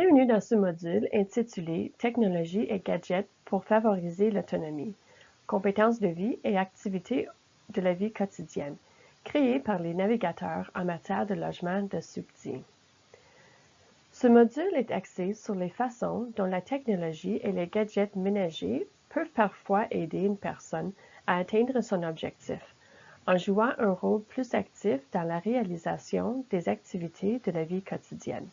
Bienvenue dans ce module intitulé Technologie et gadgets pour favoriser l'autonomie, compétences de vie et activités de la vie quotidienne, créé par les navigateurs en matière de logement de Subdi. Ce module est axé sur les façons dont la technologie et les gadgets ménagers peuvent parfois aider une personne à atteindre son objectif, en jouant un rôle plus actif dans la réalisation des activités de la vie quotidienne.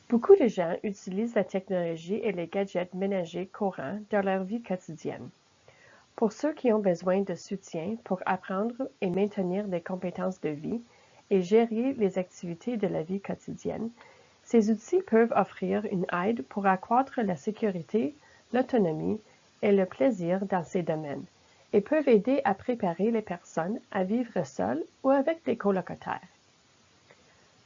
Beaucoup de gens utilisent la technologie et les gadgets ménagers courants dans leur vie quotidienne. Pour ceux qui ont besoin de soutien pour apprendre et maintenir des compétences de vie et gérer les activités de la vie quotidienne, ces outils peuvent offrir une aide pour accroître la sécurité, l'autonomie et le plaisir dans ces domaines et peuvent aider à préparer les personnes à vivre seules ou avec des colocataires.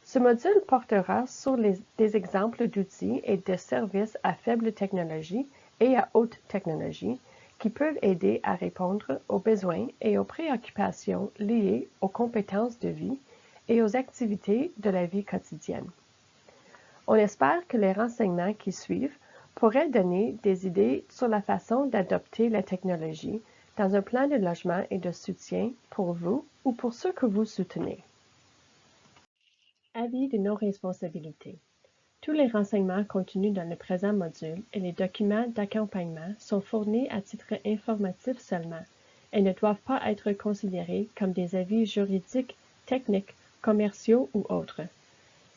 Ce module portera sur des exemples d'outils et de services à faible technologie et à haute technologie qui peuvent aider à répondre aux besoins et aux préoccupations liées aux compétences de vie et aux activités de la vie quotidienne. On espère que les renseignements qui suivent pourraient donner des idées sur la façon d'adopter la technologie dans un plan de logement et de soutien pour vous ou pour ceux que vous soutenez. Avis de non-responsabilité. Tous les renseignements contenus dans le présent module et les documents d'accompagnement sont fournis à titre informatif seulement et ne doivent pas être considérés comme des avis juridiques, techniques, commerciaux ou autres.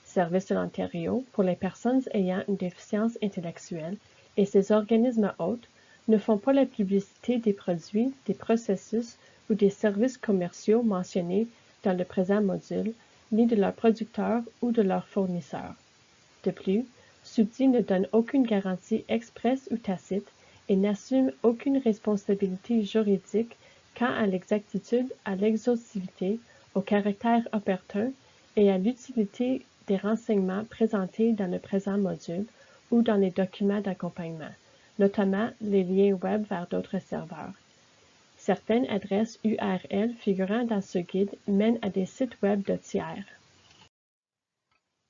Services de l'Ontario pour les personnes ayant une déficience intellectuelle et ses organismes hôtes ne font pas la publicité des produits, des processus ou des services commerciaux mentionnés dans le présent module, ni de leurs producteurs ou de leurs fournisseurs. De plus, Subdi ne donne aucune garantie expresse ou tacite et n'assume aucune responsabilité juridique quant à l'exactitude, à l'exhaustivité, au caractère opportun et à l'utilité des renseignements présentés dans le présent module ou dans les documents d'accompagnement, notamment les liens Web vers d'autres serveurs. Certaines adresses URL figurant dans ce guide mènent à des sites Web de tiers.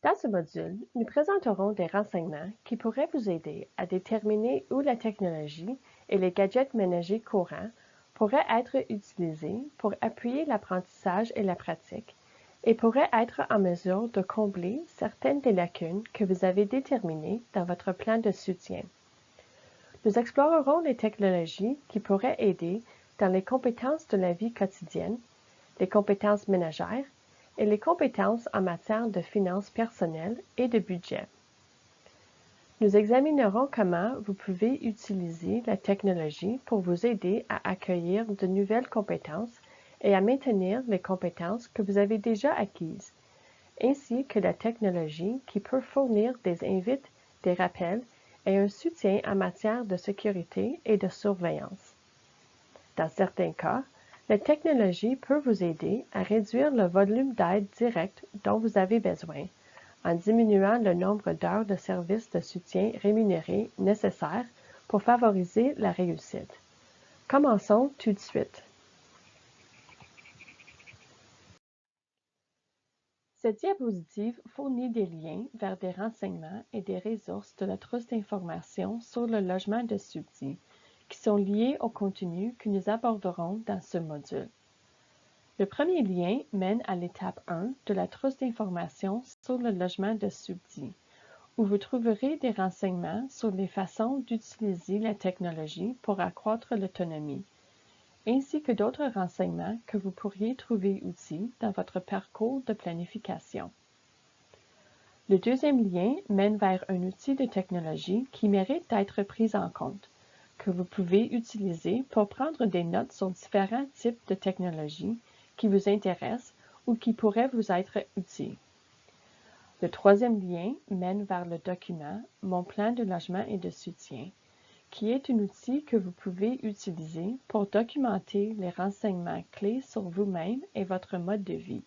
Dans ce module, nous présenterons des renseignements qui pourraient vous aider à déterminer où la technologie et les gadgets ménagers courants pourraient être utilisés pour appuyer l'apprentissage et la pratique et pourraient être en mesure de combler certaines des lacunes que vous avez déterminées dans votre plan de soutien. Nous explorerons les technologies qui pourraient aider dans les compétences de la vie quotidienne, les compétences ménagères et les compétences en matière de finances personnelles et de budget. Nous examinerons comment vous pouvez utiliser la technologie pour vous aider à accueillir de nouvelles compétences et à maintenir les compétences que vous avez déjà acquises, ainsi que la technologie qui peut fournir des invites, des rappels et un soutien en matière de sécurité et de surveillance. Dans certains cas, la technologie peut vous aider à réduire le volume d'aide directe dont vous avez besoin, en diminuant le nombre d'heures de services de soutien rémunérés nécessaires pour favoriser la réussite. Commençons tout de suite. Cette diapositive fournit des liens vers des renseignements et des ressources de la trousse d'informations sur le logement de Subdi, qui sont liés au contenu que nous aborderons dans ce module. Le premier lien mène à l'étape 1 de la trousse d'informations sur le logement de Subdi, où vous trouverez des renseignements sur les façons d'utiliser la technologie pour accroître l'autonomie, ainsi que d'autres renseignements que vous pourriez trouver utiles dans votre parcours de planification. Le deuxième lien mène vers un outil de technologie qui mérite d'être pris en compte, que vous pouvez utiliser pour prendre des notes sur différents types de technologies qui vous intéressent ou qui pourraient vous être utiles. Le troisième lien mène vers le document « Mon plan de logement et de soutien », qui est un outil que vous pouvez utiliser pour documenter les renseignements clés sur vous-même et votre mode de vie,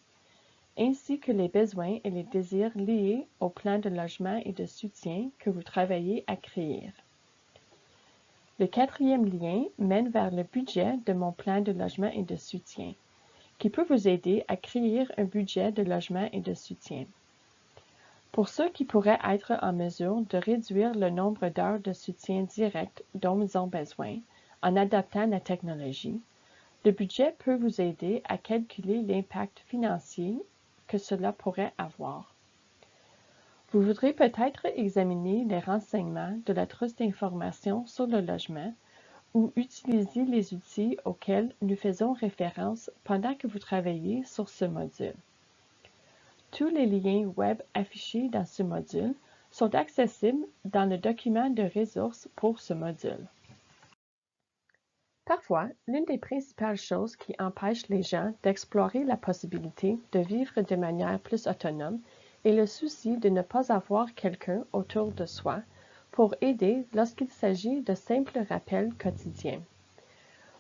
ainsi que les besoins et les désirs liés au plan de logement et de soutien que vous travaillez à créer. Le quatrième lien mène vers le budget de mon plan de logement et de soutien, qui peut vous aider à créer un budget de logement et de soutien. Pour ceux qui pourraient être en mesure de réduire le nombre d'heures de soutien direct dont ils ont besoin en adoptant la technologie, le budget peut vous aider à calculer l'impact financier que cela pourrait avoir. Vous voudrez peut-être examiner les renseignements de la trousse d'information sur le logement ou utiliser les outils auxquels nous faisons référence pendant que vous travaillez sur ce module. Tous les liens web affichés dans ce module sont accessibles dans le document de ressources pour ce module. Parfois, l'une des principales choses qui empêchent les gens d'explorer la possibilité de vivre de manière plus autonome est le souci de ne pas avoir quelqu'un autour de soi pour aider lorsqu'il s'agit de simples rappels quotidiens.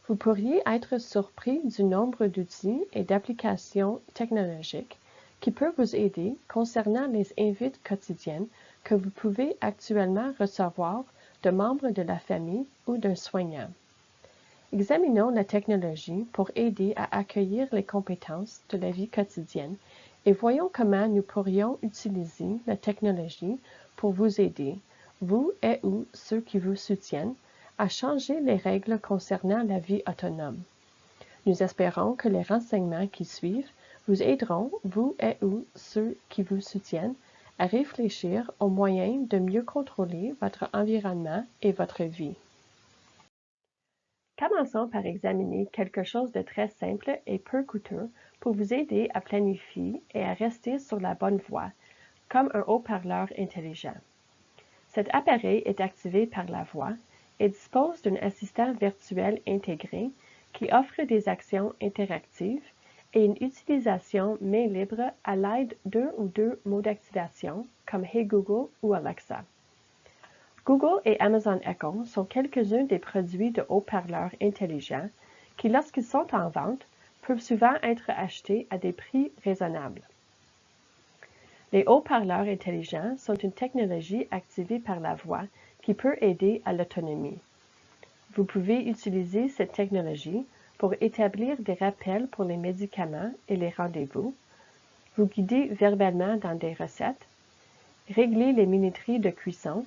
Vous pourriez être surpris du nombre d'outils et d'applications technologiques qui peuvent vous aider concernant les invites quotidiennes que vous pouvez actuellement recevoir de membres de la famille ou d'un soignant. Examinons la technologie pour aider à accueillir les compétences de la vie quotidienne et voyons comment nous pourrions utiliser la technologie pour vous aider, vous et ou ceux qui vous soutiennent, à changer les règles concernant la vie autonome. Nous espérons que les renseignements qui suivent vous aideront, vous et ou ceux qui vous soutiennent, à réfléchir aux moyens de mieux contrôler votre environnement et votre vie. Commençons par examiner quelque chose de très simple et peu coûteux pour vous aider à planifier et à rester sur la bonne voie, comme un haut-parleur intelligent. Cet appareil est activé par la voix et dispose d'un assistant virtuel intégré qui offre des actions interactives et une utilisation main libre à l'aide d'un ou deux mots d'activation comme Hey Google ou Alexa. Google et Amazon Echo sont quelques-uns des produits de haut-parleurs intelligents qui, lorsqu'ils sont en vente, peuvent souvent être achetés à des prix raisonnables. Les haut-parleurs intelligents sont une technologie activée par la voix qui peut aider à l'autonomie. Vous pouvez utiliser cette technologie pour établir des rappels pour les médicaments et les rendez-vous, vous guider verbalement dans des recettes, régler les minuteries de cuisson,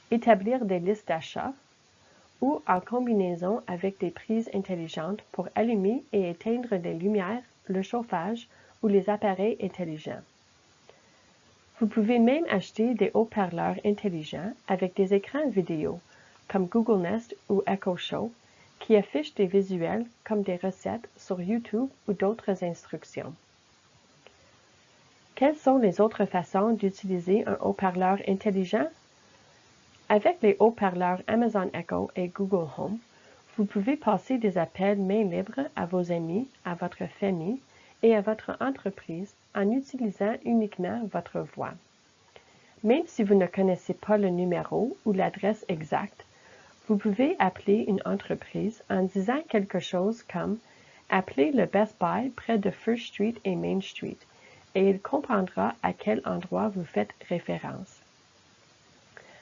établir des listes d'achats ou en combinaison avec des prises intelligentes pour allumer et éteindre les lumières, le chauffage ou les appareils intelligents. Vous pouvez même acheter des haut-parleurs intelligents avec des écrans vidéo, comme Google Nest ou Echo Show, qui affichent des visuels comme des recettes sur YouTube ou d'autres instructions. Quelles sont les autres façons d'utiliser un haut-parleur intelligent? Avec les haut-parleurs Amazon Echo et Google Home, vous pouvez passer des appels main libre à vos amis, à votre famille et à votre entreprise en utilisant uniquement votre voix. Même si vous ne connaissez pas le numéro ou l'adresse exacte, vous pouvez appeler une entreprise en disant quelque chose comme « Appelez le Best Buy près de First Street et Main Street » et il comprendra à quel endroit vous faites référence.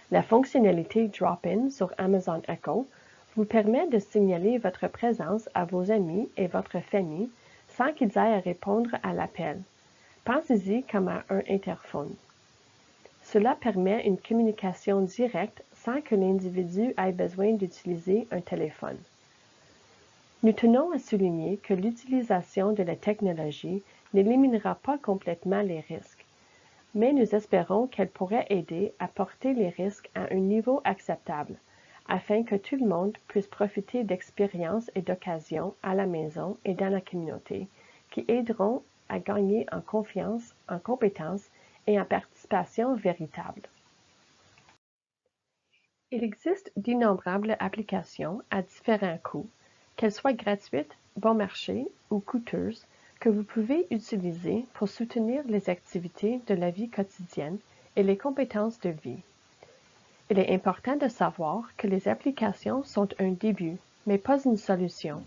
La fonctionnalité Drop-in sur Amazon Echo vous permet de signaler votre présence à vos amis et votre famille sans qu'ils aient à répondre à l'appel. Pensez-y comme à un interphone. Cela permet une communication directe sans que l'individu ait besoin d'utiliser un téléphone. Nous tenons à souligner que l'utilisation de la technologie n'éliminera pas complètement les risques, mais nous espérons qu'elle pourrait aider à porter les risques à un niveau acceptable, afin que tout le monde puisse profiter d'expériences et d'occasions à la maison et dans la communauté, qui aideront à gagner en confiance, en compétences et en participation véritable. Il existe d'innombrables applications à différents coûts, qu'elles soient gratuites, bon marché ou coûteuses, que vous pouvez utiliser pour soutenir les activités de la vie quotidienne et les compétences de vie. Il est important de savoir que les applications sont un début, mais pas une solution.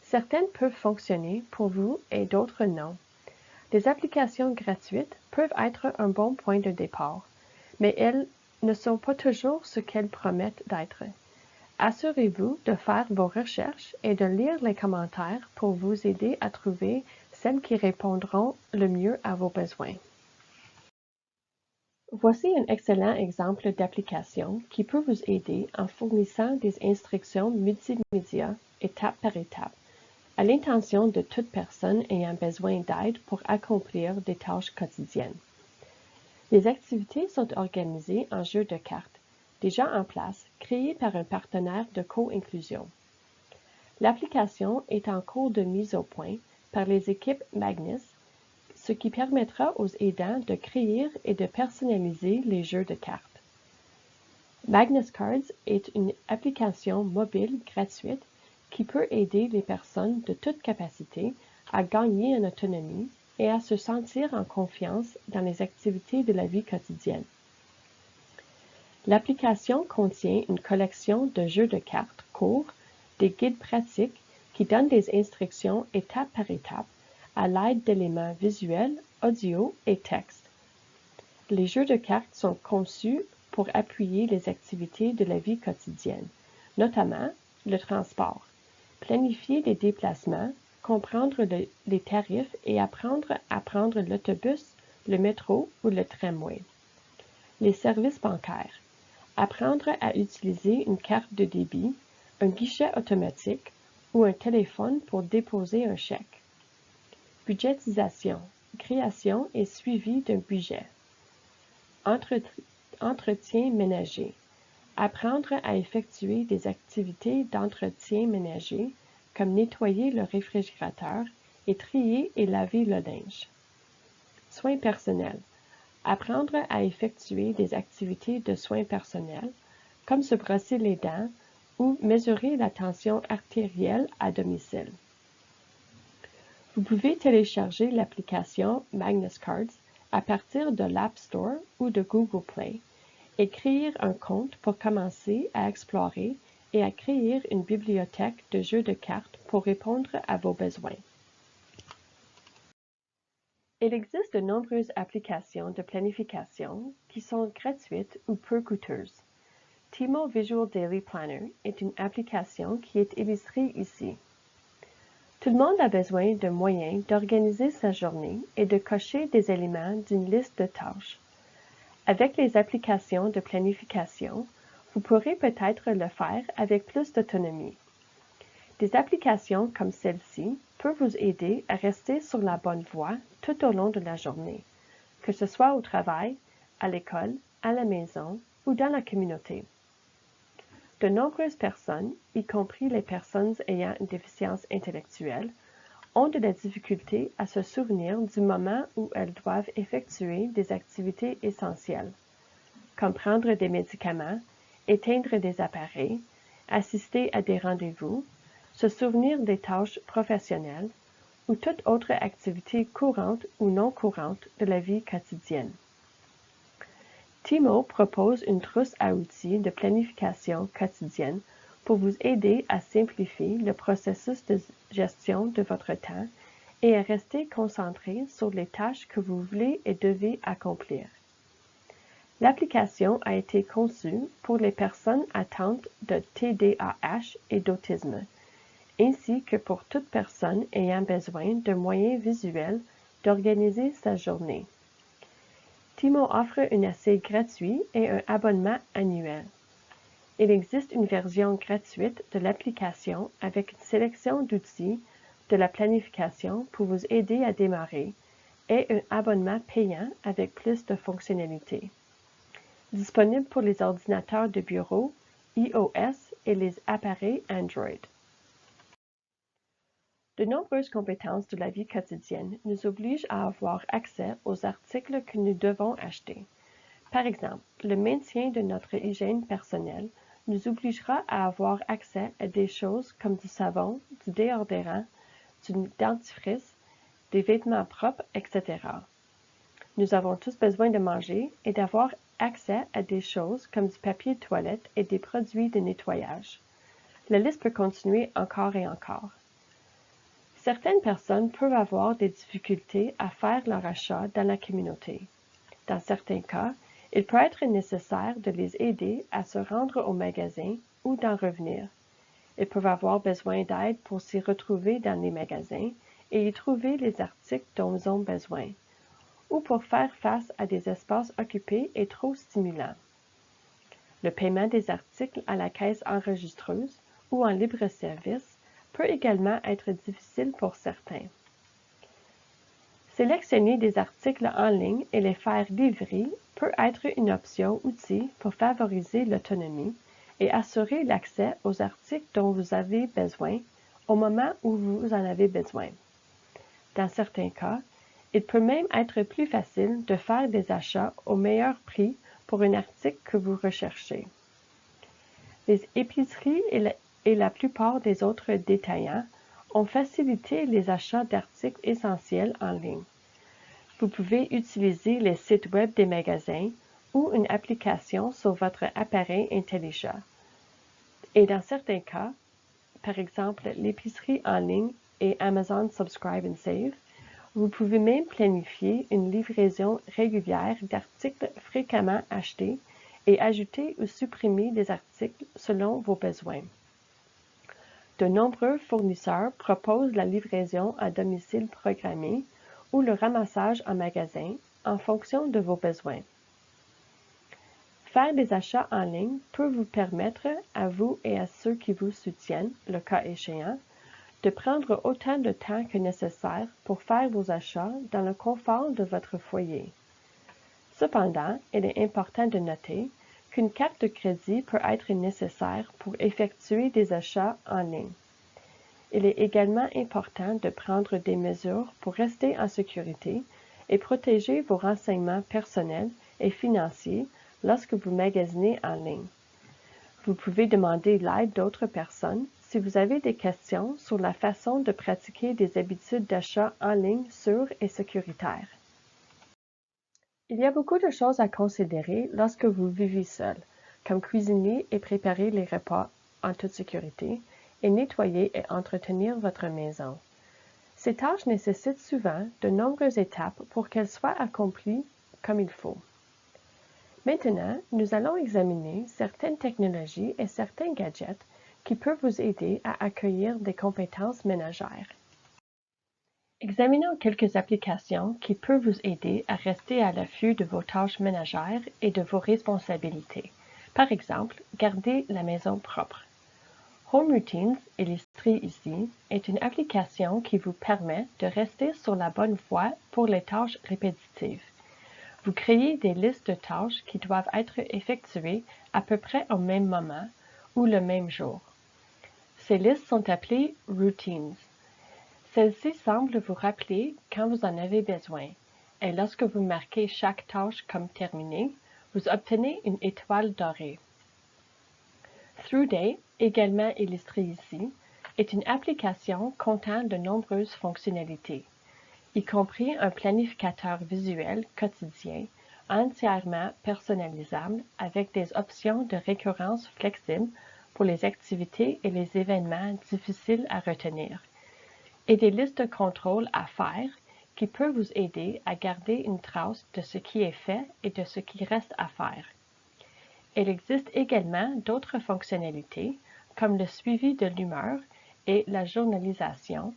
Certaines peuvent fonctionner pour vous et d'autres non. Les applications gratuites peuvent être un bon point de départ, mais elles ne sont pas toujours ce qu'elles promettent d'être. Assurez-vous de faire vos recherches et de lire les commentaires pour vous aider à trouver celles qui répondront le mieux à vos besoins. Voici un excellent exemple d'application qui peut vous aider en fournissant des instructions multimédia, étape par étape, à l'intention de toute personne ayant besoin d'aide pour accomplir des tâches quotidiennes. Les activités sont organisées en jeux de cartes, déjà en place, créés par un partenaire de co-inclusion. L'application est en cours de mise au point par les équipes Magnus, ce qui permettra aux aidants de créer et de personnaliser les jeux de cartes. Magnus Cards est une application mobile gratuite qui peut aider les personnes de toute capacité à gagner en autonomie et à se sentir en confiance dans les activités de la vie quotidienne. L'application contient une collection de jeux de cartes courts, des guides pratiques qui donnent des instructions étape par étape à l'aide d'éléments visuels, audio et texte. Les jeux de cartes sont conçus pour appuyer les activités de la vie quotidienne, notamment le transport, planifier les déplacements, comprendre les tarifs et apprendre à prendre l'autobus, le métro ou le tramway. Les services bancaires, apprendre à utiliser une carte de débit, un guichet automatique ou un téléphone pour déposer un chèque. Budgétisation, création et suivi d'un budget. Entretien ménager, apprendre à effectuer des activités d'entretien ménager comme nettoyer le réfrigérateur et trier et laver le linge. Soins personnels, apprendre à effectuer des activités de soins personnels comme se brosser les dents ou mesurer la tension artérielle à domicile. Vous pouvez télécharger l'application Magnus Cards à partir de l'App Store ou de Google Play et créer un compte pour commencer à explorer et à créer une bibliothèque de jeux de cartes pour répondre à vos besoins. Il existe de nombreuses applications de planification qui sont gratuites ou peu coûteuses. Timo Visual Daily Planner est une application qui est illustrée ici. Tout le monde a besoin de moyens d'organiser sa journée et de cocher des éléments d'une liste de tâches. Avec les applications de planification, vous pourrez peut-être le faire avec plus d'autonomie. Des applications comme celle-ci peuvent vous aider à rester sur la bonne voie tout au long de la journée, que ce soit au travail, à l'école, à la maison ou dans la communauté. De nombreuses personnes, y compris les personnes ayant une déficience intellectuelle, ont de la difficulté à se souvenir du moment où elles doivent effectuer des activités essentielles, comme prendre des médicaments, éteindre des appareils, assister à des rendez-vous, se souvenir des tâches professionnelles ou toute autre activité courante ou non courante de la vie quotidienne. Timo propose une trousse à outils de planification quotidienne pour vous aider à simplifier le processus de gestion de votre temps et à rester concentré sur les tâches que vous voulez et devez accomplir. L'application a été conçue pour les personnes atteintes de TDAH et d'autisme, ainsi que pour toute personne ayant besoin de moyens visuels d'organiser sa journée. Timo offre un essai gratuit et un abonnement annuel. Il existe une version gratuite de l'application avec une sélection d'outils de la planification pour vous aider à démarrer et un abonnement payant avec plus de fonctionnalités. Disponible pour les ordinateurs de bureau, iOS et les appareils Android. De nombreuses compétences de la vie quotidienne nous obligent à avoir accès aux articles que nous devons acheter. Par exemple, le maintien de notre hygiène personnelle nous obligera à avoir accès à des choses comme du savon, du déodorant, du dentifrice, des vêtements propres, etc. Nous avons tous besoin de manger et d'avoir accès à des choses comme du papier de toilette et des produits de nettoyage. La liste peut continuer encore et encore. Certaines personnes peuvent avoir des difficultés à faire leur achat dans la communauté. Dans certains cas, il peut être nécessaire de les aider à se rendre au magasin ou d'en revenir. Ils peuvent avoir besoin d'aide pour s'y retrouver dans les magasins et y trouver les articles dont ils ont besoin. ou pour faire face à des espaces occupés et trop stimulants. Le paiement des articles à la caisse enregistreuse ou en libre-service peut également être difficile pour certains. Sélectionner des articles en ligne et les faire livrer peut être une option outil pour favoriser l'autonomie et assurer l'accès aux articles dont vous avez besoin au moment où vous en avez besoin. Dans certains cas, il peut même être plus facile de faire des achats au meilleur prix pour un article que vous recherchez. Les épiceries et la plupart des autres détaillants ont facilité les achats d'articles essentiels en ligne. Vous pouvez utiliser les sites web des magasins ou une application sur votre appareil intelligent. Et dans certains cas, par exemple l'épicerie en ligne et Amazon Subscribe and Save, vous pouvez même planifier une livraison régulière d'articles fréquemment achetés et ajouter ou supprimer des articles selon vos besoins. De nombreux fournisseurs proposent la livraison à domicile programmée ou le ramassage en magasin en fonction de vos besoins. Faire des achats en ligne peut vous permettre, à vous et à ceux qui vous soutiennent, le cas échéant, de prendre autant de temps que nécessaire pour faire vos achats dans le confort de votre foyer. Cependant, il est important de noter qu'une carte de crédit peut être nécessaire pour effectuer des achats en ligne. Il est également important de prendre des mesures pour rester en sécurité et protéger vos renseignements personnels et financiers lorsque vous magasinez en ligne. Vous pouvez demander l'aide d'autres personnes si vous avez des questions sur la façon de pratiquer des habitudes d'achat en ligne sûres et sécuritaires. Il y a beaucoup de choses à considérer lorsque vous vivez seul, comme cuisiner et préparer les repas en toute sécurité, et nettoyer et entretenir votre maison. Ces tâches nécessitent souvent de nombreuses étapes pour qu'elles soient accomplies comme il faut. Maintenant, nous allons examiner certaines technologies et certains gadgets qui peuvent vous aider à accueillir des compétences ménagères. Examinons quelques applications qui peuvent vous aider à rester à l'affût de vos tâches ménagères et de vos responsabilités. Par exemple, garder la maison propre. Home Routines, illustré ici, est une application qui vous permet de rester sur la bonne voie pour les tâches répétitives. Vous créez des listes de tâches qui doivent être effectuées à peu près au même moment ou le même jour. Ces listes sont appelées Routines. Celles-ci semblent vous rappeler quand vous en avez besoin, et lorsque vous marquez chaque tâche comme terminée, vous obtenez une étoile dorée. ThruDay, également illustré ici, est une application comptant de nombreuses fonctionnalités, y compris un planificateur visuel quotidien entièrement personnalisable avec des options de récurrence flexibles pour les activités et les événements difficiles à retenir, et des listes de contrôle à faire qui peuvent vous aider à garder une trace de ce qui est fait et de ce qui reste à faire. Il existe également d'autres fonctionnalités, comme le suivi de l'humeur et la journalisation,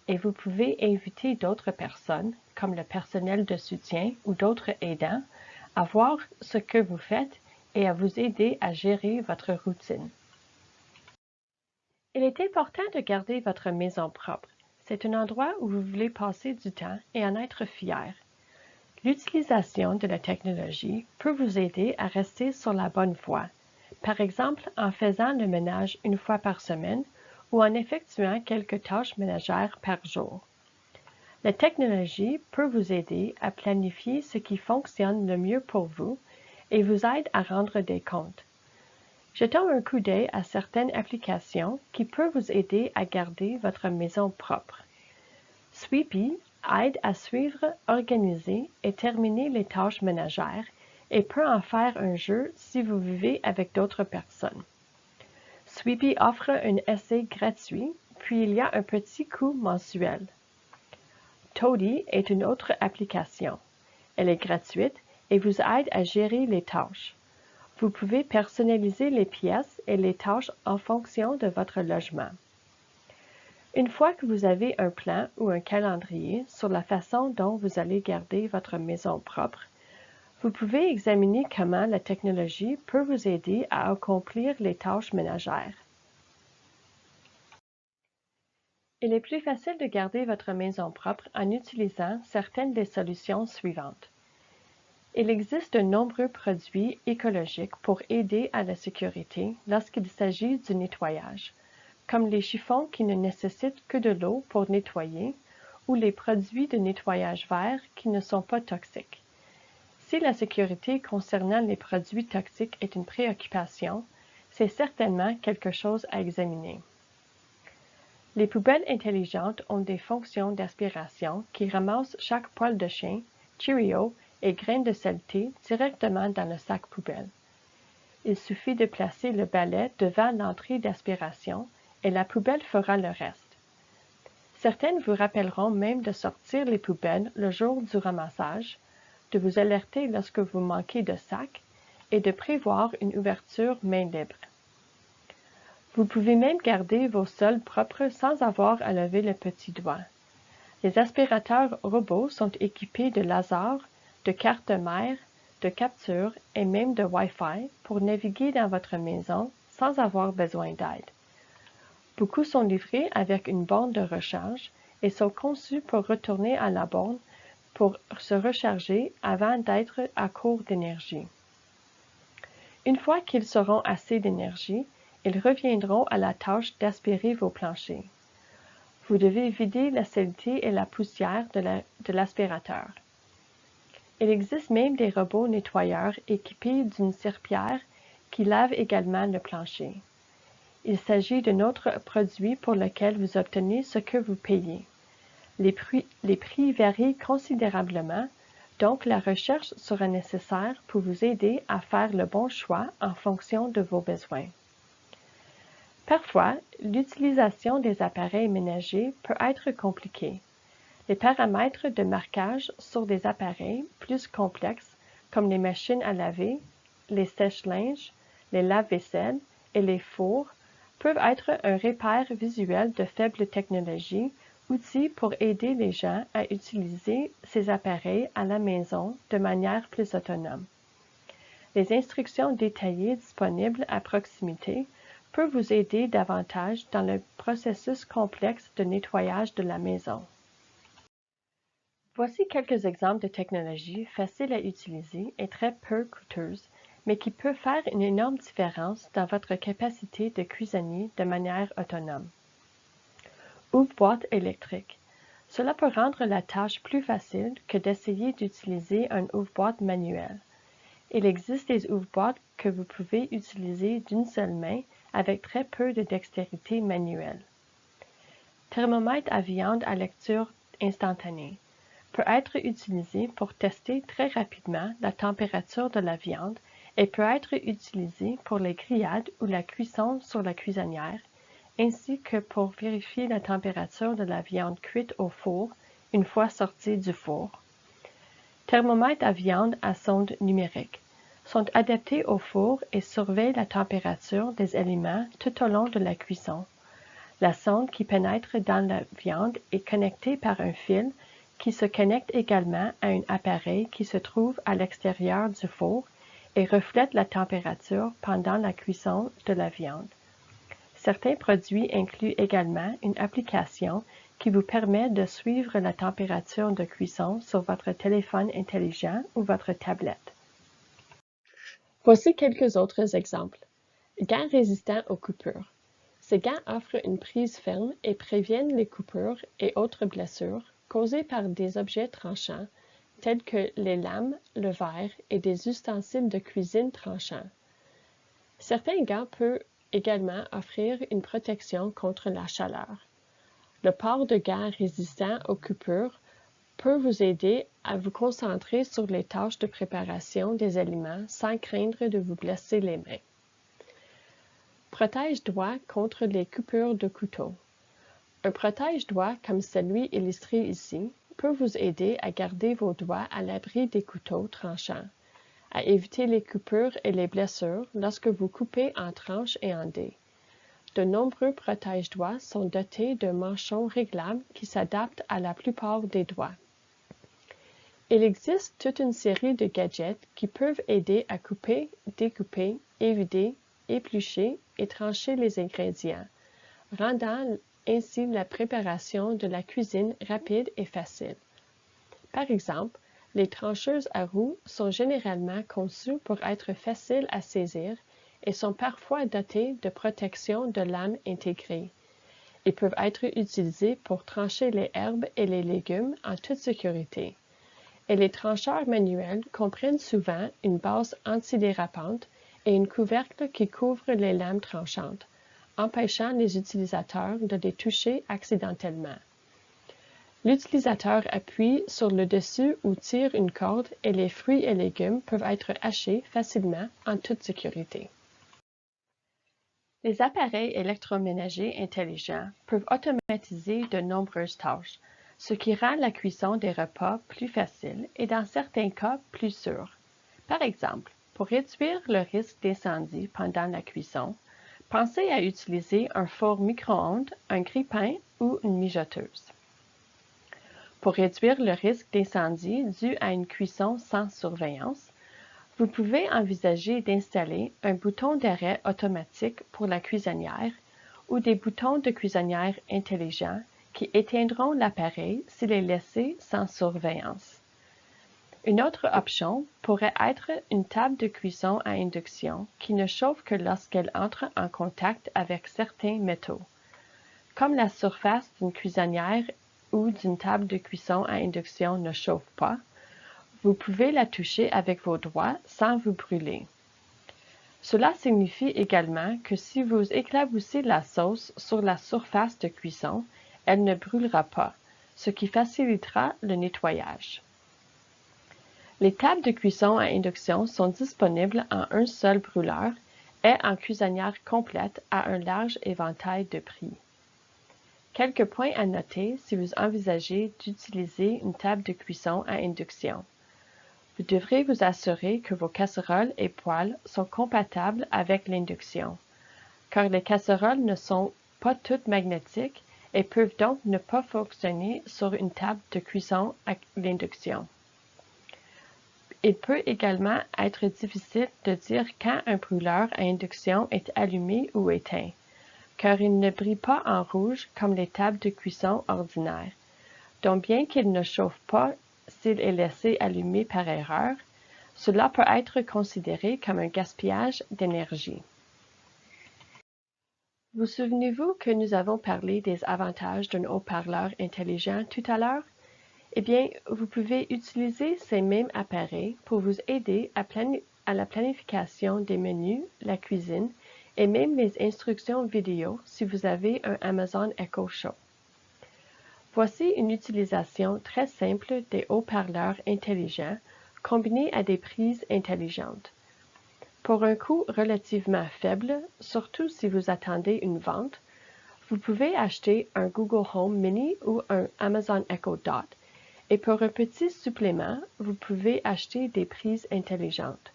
et vous pouvez inviter d'autres personnes, comme le personnel de soutien ou d'autres aidants, à voir ce que vous faites et à vous aider à gérer votre routine. Il est important de garder votre maison propre. C'est un endroit où vous voulez passer du temps et en être fier. L'utilisation de la technologie peut vous aider à rester sur la bonne voie, par exemple en faisant le ménage une fois par semaine ou en effectuant quelques tâches ménagères par jour. La technologie peut vous aider à planifier ce qui fonctionne le mieux pour vous et vous aide à rendre des comptes. Jetons un coup d'œil à certaines applications qui peuvent vous aider à garder votre maison propre. Sweepy aide à suivre, organiser et terminer les tâches ménagères et peut en faire un jeu si vous vivez avec d'autres personnes. Sweepy offre un essai gratuit, puis il y a un petit coût mensuel. Toady est une autre application. Elle est gratuite et vous aide à gérer les tâches. Vous pouvez personnaliser les pièces et les tâches en fonction de votre logement. Une fois que vous avez un plan ou un calendrier sur la façon dont vous allez garder votre maison propre, vous pouvez examiner comment la technologie peut vous aider à accomplir les tâches ménagères. Il est plus facile de garder votre maison propre en utilisant certaines des solutions suivantes. Il existe de nombreux produits écologiques pour aider à la sécurité lorsqu'il s'agit du nettoyage, comme les chiffons qui ne nécessitent que de l'eau pour nettoyer ou les produits de nettoyage verts qui ne sont pas toxiques. Si la sécurité concernant les produits toxiques est une préoccupation, c'est certainement quelque chose à examiner. Les poubelles intelligentes ont des fonctions d'aspiration qui ramassent chaque poil de chien, Cheerio et grains de saleté directement dans le sac poubelle. Il suffit de placer le balai devant l'entrée d'aspiration et la poubelle fera le reste. Certaines vous rappelleront même de sortir les poubelles le jour du ramassage, de vous alerter lorsque vous manquez de sac et de prévoir une ouverture main libre. Vous pouvez même garder vos sols propres sans avoir à lever le petit doigt. Les aspirateurs robots sont équipés de lasers, de cartes mères, de captures et même de Wi-Fi pour naviguer dans votre maison sans avoir besoin d'aide. Beaucoup sont livrés avec une borne de recharge et sont conçus pour retourner à la borne pour se recharger avant d'être à court d'énergie. Une fois qu'ils auront assez d'énergie, ils reviendront à la tâche d'aspirer vos planchers. Vous devez vider la saleté et la poussière de l'aspirateur. Il existe même des robots nettoyeurs équipés d'une serpillière qui lave également le plancher. Il s'agit d'un autre produit pour lequel vous obtenez ce que vous payez. Les prix varient considérablement, donc la recherche sera nécessaire pour vous aider à faire le bon choix en fonction de vos besoins. Parfois, l'utilisation des appareils ménagers peut être compliquée. Les paramètres de marquage sur des appareils plus complexes, comme les machines à laver, les sèche-linges, les lave-vaisselle et les fours, peuvent être un repère visuel de faible technologie, outil pour aider les gens à utiliser ces appareils à la maison de manière plus autonome. Les instructions détaillées disponibles à proximité peuvent vous aider davantage dans le processus complexe de nettoyage de la maison. Voici quelques exemples de technologies faciles à utiliser et très peu coûteuses, mais qui peuvent faire une énorme différence dans votre capacité de cuisiner de manière autonome. Ouvre-boîte électrique. Cela peut rendre la tâche plus facile que d'essayer d'utiliser un ouvre-boîte manuel. Il existe des ouvre-boîtes que vous pouvez utiliser d'une seule main avec très peu de dextérité manuelle. Thermomètre à viande à lecture instantanée peut être utilisé pour tester très rapidement la température de la viande et peut être utilisé pour les grillades ou la cuisson sur la cuisinière, ainsi que pour vérifier la température de la viande cuite au four une fois sortie du four. Thermomètres à viande à sonde numérique sont adaptés au four et surveillent la température des aliments tout au long de la cuisson. La sonde qui pénètre dans la viande est connectée par un fil qui se connecte également à un appareil qui se trouve à l'extérieur du four et reflète la température pendant la cuisson de la viande. Certains produits incluent également une application qui vous permet de suivre la température de cuisson sur votre téléphone intelligent ou votre tablette. Voici quelques autres exemples. Gants résistants aux coupures. Ces gants offrent une prise ferme et préviennent les coupures et autres blessures causées par des objets tranchants, tels que les lames, le verre et des ustensiles de cuisine tranchants. Certains gants peuvent également offrir une protection contre la chaleur. Le port de gants résistants aux coupures peut vous aider à vous concentrer sur les tâches de préparation des aliments sans craindre de vous blesser les mains. Protège-doigts contre les coupures de couteau. Un protège-doigts comme celui illustré ici peut vous aider à garder vos doigts à l'abri des couteaux tranchants, à éviter les coupures et les blessures lorsque vous coupez en tranches et en dés. de nombreux protège-doigts sont dotés d'un manchon réglable qui s'adapte à la plupart des doigts. Il existe toute une série de gadgets qui peuvent aider à couper, découper, évider, éplucher et trancher les ingrédients, rendant ainsi la préparation de la cuisine rapide et facile. Par exemple, les trancheuses à roues sont généralement conçues pour être faciles à saisir et sont parfois dotées de protections de lames intégrées. Ils peuvent être utilisés pour trancher les herbes et les légumes en toute sécurité. Et les trancheurs manuels comprennent souvent une base antidérapante et une couvercle qui couvre les lames tranchantes, empêchant les utilisateurs de les toucher accidentellement. L'utilisateur appuie sur le dessus ou tire une corde et les fruits et légumes peuvent être hachés facilement en toute sécurité. Les appareils électroménagers intelligents peuvent automatiser de nombreuses tâches, ce qui rend la cuisson des repas plus facile et dans certains cas plus sûre. Par exemple, pour réduire le risque d'incendie pendant la cuisson, pensez à utiliser un four micro-ondes, un grille-pain ou une mijoteuse. Pour réduire le risque d'incendie dû à une cuisson sans surveillance, vous pouvez envisager d'installer un bouton d'arrêt automatique pour la cuisinière ou des boutons de cuisinière intelligents qui éteindront l'appareil s'il est laissé sans surveillance. Une autre option pourrait être une table de cuisson à induction qui ne chauffe que lorsqu'elle entre en contact avec certains métaux. Comme la surface d'une cuisinière ou d'une table de cuisson à induction ne chauffe pas, vous pouvez la toucher avec vos doigts sans vous brûler. Cela signifie également que si vous éclaboussez la sauce sur la surface de cuisson, elle ne brûlera pas, ce qui facilitera le nettoyage. Les tables de cuisson à induction sont disponibles en un seul brûleur et en cuisinière complète à un large éventail de prix. Quelques points à noter si vous envisagez d'utiliser une table de cuisson à induction. Vous devrez vous assurer que vos casseroles et poêles sont compatibles avec l'induction, car les casseroles ne sont pas toutes magnétiques et peuvent donc ne pas fonctionner sur une table de cuisson à l'induction. Il peut également être difficile de dire quand un brûleur à induction est allumé ou éteint, car il ne brille pas en rouge comme les tables de cuisson ordinaires. Donc bien qu'il ne chauffe pas s'il est laissé allumé par erreur, cela peut être considéré comme un gaspillage d'énergie. Vous souvenez-vous que nous avons parlé des avantages d'un haut-parleur intelligent tout à l'heure? Eh bien, vous pouvez utiliser ces mêmes appareils pour vous aider à la planification des menus, la cuisine et même les instructions vidéo si vous avez un Amazon Echo Show. Voici une utilisation très simple des haut-parleurs intelligents combinés à des prises intelligentes. Pour un coût relativement faible, surtout si vous attendez une vente, vous pouvez acheter un Google Home Mini ou un Amazon Echo Dot. Et pour un petit supplément, vous pouvez acheter des prises intelligentes.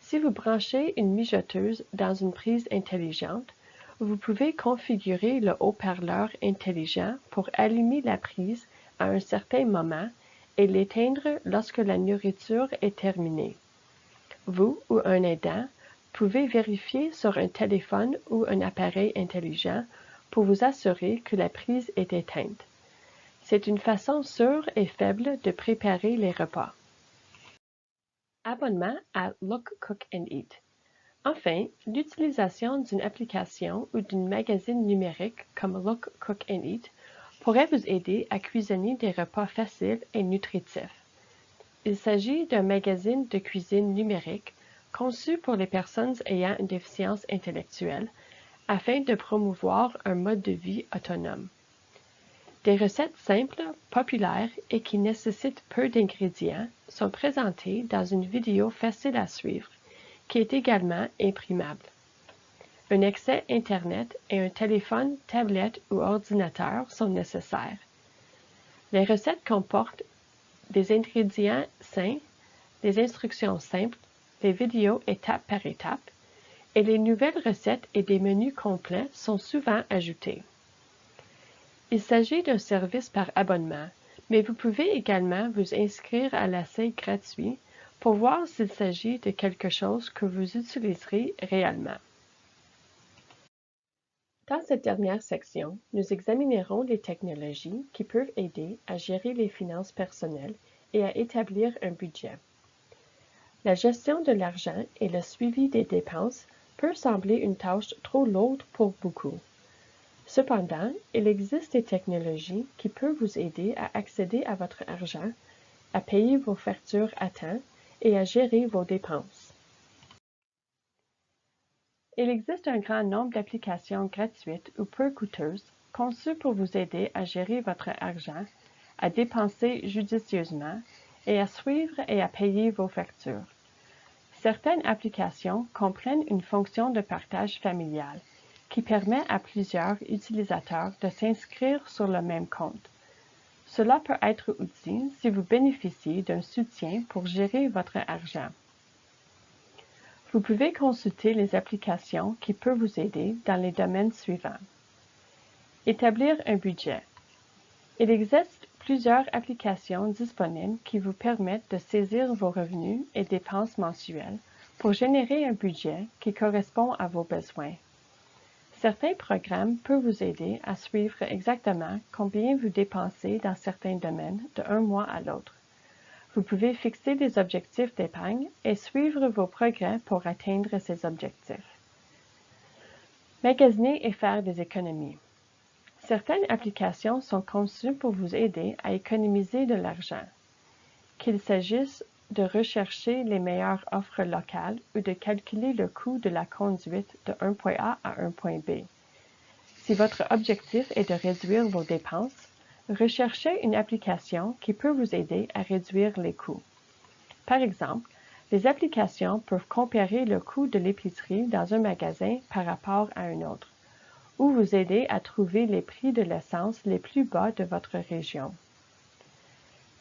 Si vous branchez une mijoteuse dans une prise intelligente, vous pouvez configurer le haut-parleur intelligent pour allumer la prise à un certain moment et l'éteindre lorsque la nourriture est terminée. Vous ou un aidant pouvez vérifier sur un téléphone ou un appareil intelligent pour vous assurer que la prise est éteinte. C'est une façon sûre et faible de préparer les repas. Abonnement à Look, Cook and Eat. Enfin, l'utilisation d'une application ou d'une magazine numérique comme Look, Cook and Eat pourrait vous aider à cuisiner des repas faciles et nutritifs. Il s'agit d'un magazine de cuisine numérique conçu pour les personnes ayant une déficience intellectuelle afin de promouvoir un mode de vie autonome. Des recettes simples, populaires et qui nécessitent peu d'ingrédients sont présentées dans une vidéo facile à suivre, qui est également imprimable. Un accès Internet et un téléphone, tablette ou ordinateur sont nécessaires. Les recettes comportent des ingrédients sains, des instructions simples, des vidéos étape par étape, et les nouvelles recettes et des menus complets sont souvent ajoutés. Il s'agit d'un service par abonnement, mais vous pouvez également vous inscrire à l'essai gratuit pour voir s'il s'agit de quelque chose que vous utiliserez réellement. Dans cette dernière section, nous examinerons les technologies qui peuvent aider à gérer les finances personnelles et à établir un budget. La gestion de l'argent et le suivi des dépenses peut sembler une tâche trop lourde pour beaucoup. Cependant, il existe des technologies qui peuvent vous aider à accéder à votre argent, à payer vos factures à temps et à gérer vos dépenses. Il existe un grand nombre d'applications gratuites ou peu coûteuses conçues pour vous aider à gérer votre argent, à dépenser judicieusement et à suivre et à payer vos factures. Certaines applications comprennent une fonction de partage familial qui permet à plusieurs utilisateurs de s'inscrire sur le même compte. Cela peut être utile si vous bénéficiez d'un soutien pour gérer votre argent. Vous pouvez consulter les applications qui peuvent vous aider dans les domaines suivants. Établir un budget. Il existe plusieurs applications disponibles qui vous permettent de saisir vos revenus et dépenses mensuelles pour générer un budget qui correspond à vos besoins. Certains programmes peuvent vous aider à suivre exactement combien vous dépensez dans certains domaines d'un mois à l'autre. Vous pouvez fixer des objectifs d'épargne et suivre vos progrès pour atteindre ces objectifs. Magasiner et faire des économies. Certaines applications sont conçues pour vous aider à économiser de l'argent, qu'il s'agisse de rechercher les meilleures offres locales ou de calculer le coût de la conduite d'un point A à un point B. Si votre objectif est de réduire vos dépenses, recherchez une application qui peut vous aider à réduire les coûts. Par exemple, les applications peuvent comparer le coût de l'épicerie dans un magasin par rapport à un autre, ou vous aider à trouver les prix de l'essence les plus bas de votre région.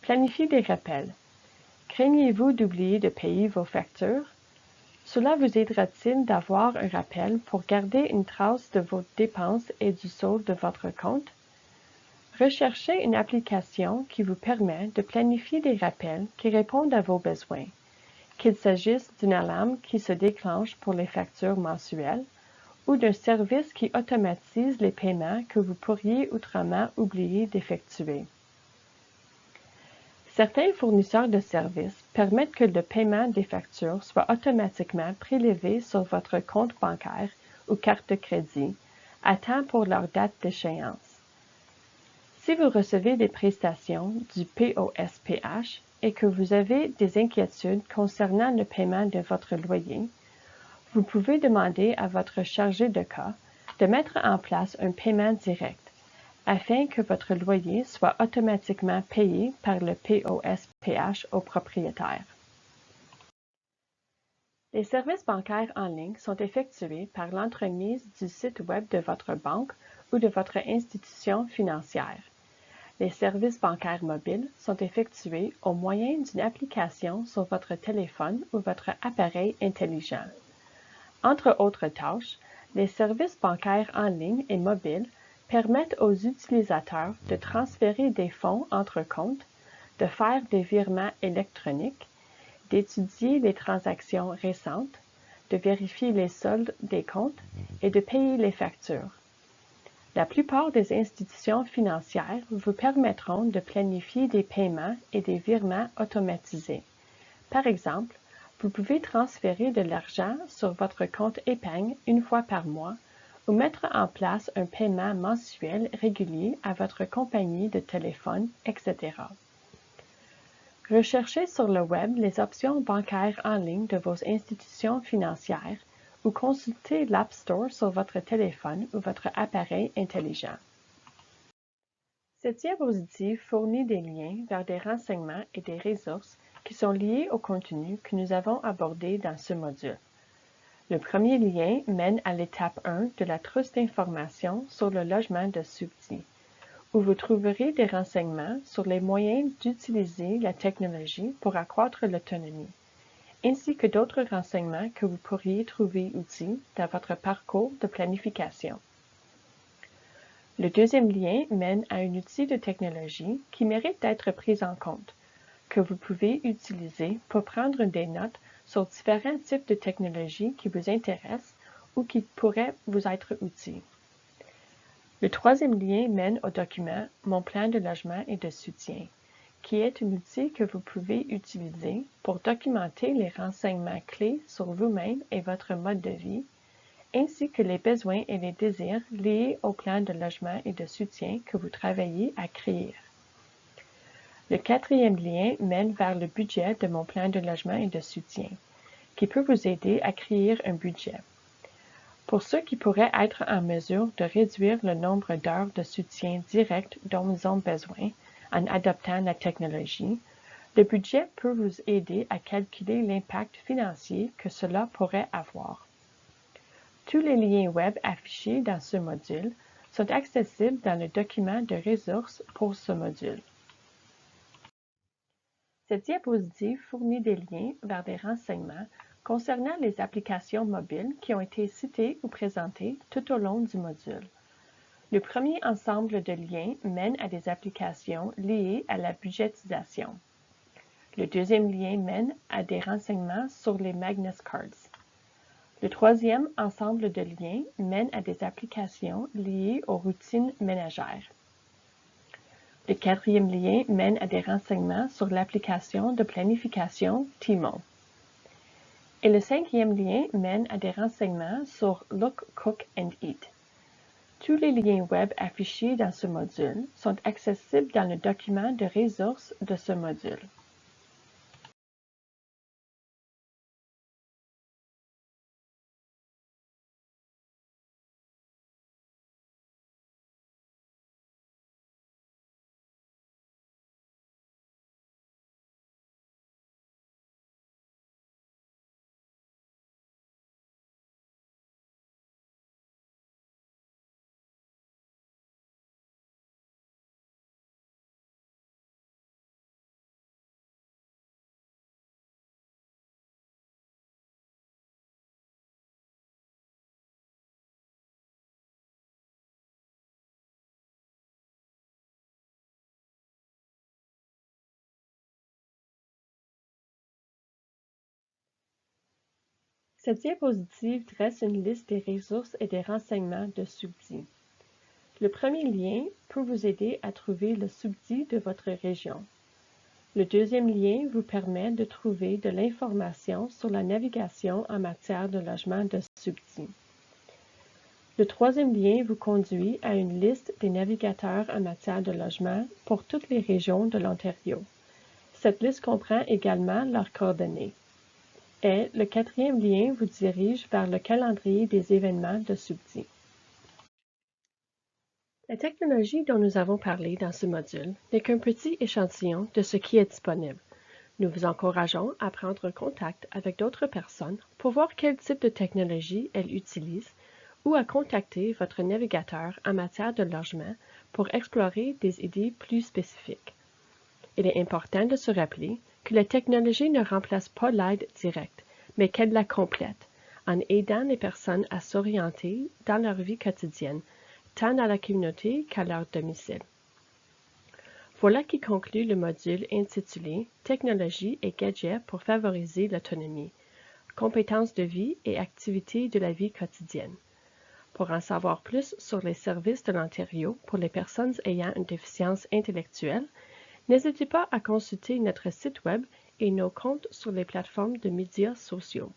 Planifiez des rappels. Craignez-vous d'oublier de payer vos factures? Cela vous aidera-t-il d'avoir un rappel pour garder une trace de vos dépenses et du solde de votre compte? Recherchez une application qui vous permet de planifier des rappels qui répondent à vos besoins, qu'il s'agisse d'une alarme qui se déclenche pour les factures mensuelles ou d'un service qui automatise les paiements que vous pourriez autrement oublier d'effectuer. Certains fournisseurs de services permettent que le paiement des factures soit automatiquement prélevé sur votre compte bancaire ou carte de crédit à temps pour leur date d'échéance. Si vous recevez des prestations du POSPH et que vous avez des inquiétudes concernant le paiement de votre loyer, vous pouvez demander à votre chargé de cas de mettre en place un paiement direct afin que votre loyer soit automatiquement payé par le POSPH au propriétaire. Les services bancaires en ligne sont effectués par l'entremise du site Web de votre banque ou de votre institution financière. Les services bancaires mobiles sont effectués au moyen d'une application sur votre téléphone ou votre appareil intelligent. Entre autres tâches, les services bancaires en ligne et mobiles permettent aux utilisateurs de transférer des fonds entre comptes, de faire des virements électroniques, d'étudier les transactions récentes, de vérifier les soldes des comptes et de payer les factures. La plupart des institutions financières vous permettront de planifier des paiements et des virements automatisés. Par exemple, vous pouvez transférer de l'argent sur votre compte épargne une fois par mois ou mettre en place un paiement mensuel régulier à votre compagnie de téléphone, etc. Recherchez sur le web les options bancaires en ligne de vos institutions financières ou consultez l'App Store sur votre téléphone ou votre appareil intelligent. Cette diapositive fournit des liens vers des renseignements et des ressources qui sont liés au contenu que nous avons abordé dans ce module. Le premier lien mène à l'étape 1 de la trousse d'informations sur le logement de Subti, où vous trouverez des renseignements sur les moyens d'utiliser la technologie pour accroître l'autonomie, ainsi que d'autres renseignements que vous pourriez trouver utiles dans votre parcours de planification. Le deuxième lien mène à un outil de technologie qui mérite d'être pris en compte, que vous pouvez utiliser pour prendre des notes sur différents types de technologies qui vous intéressent ou qui pourraient vous être utiles. Le troisième lien mène au document « Mon plan de logement et de soutien », qui est un outil que vous pouvez utiliser pour documenter les renseignements clés sur vous-même et votre mode de vie, ainsi que les besoins et les désirs liés au plan de logement et de soutien que vous travaillez à créer. Le quatrième lien mène vers le budget de mon plan de logement et de soutien, qui peut vous aider à créer un budget. Pour ceux qui pourraient être en mesure de réduire le nombre d'heures de soutien direct dont ils ont besoin en adoptant la technologie, le budget peut vous aider à calculer l'impact financier que cela pourrait avoir. Tous les liens web affichés dans ce module sont accessibles dans le document de ressources pour ce module. Cette diapositive fournit des liens vers des renseignements concernant les applications mobiles qui ont été citées ou présentées tout au long du module. Le premier ensemble de liens mène à des applications liées à la budgétisation. Le deuxième lien mène à des renseignements sur les Magnus Cards. Le troisième ensemble de liens mène à des applications liées aux routines ménagères. Le quatrième lien mène à des renseignements sur l'application de planification TIMO. Et le cinquième lien mène à des renseignements sur Look, Cook and Eat. Tous les liens web affichés dans ce module sont accessibles dans le document de ressources de ce module. Cette diapositive dresse une liste des ressources et des renseignements de subdits. Le premier lien peut vous aider à trouver le subdit de votre région. Le deuxième lien vous permet de trouver de l'information sur la navigation en matière de logement de subdits. Le troisième lien vous conduit à une liste des navigateurs en matière de logement pour toutes les régions de l'Ontario. Cette liste comprend également leurs coordonnées. Et le quatrième lien vous dirige vers le calendrier des événements de subdits. La technologie dont nous avons parlé dans ce module n'est qu'un petit échantillon de ce qui est disponible. Nous vous encourageons à prendre contact avec d'autres personnes pour voir quel type de technologie elles utilisent ou à contacter votre navigateur en matière de logement pour explorer des idées plus spécifiques. Il est important de se rappeler que la technologie ne remplace pas l'aide directe, mais qu'elle la complète, en aidant les personnes à s'orienter dans leur vie quotidienne, tant dans la communauté qu'à leur domicile. Voilà qui conclut le module intitulé « Technologie et gadgets pour favoriser l'autonomie, compétences de vie et activités de la vie quotidienne ». Pour en savoir plus sur les services de l'Ontario pour les personnes ayant une déficience intellectuelle, n'hésitez pas à consulter notre site web et nos comptes sur les plateformes de médias sociaux.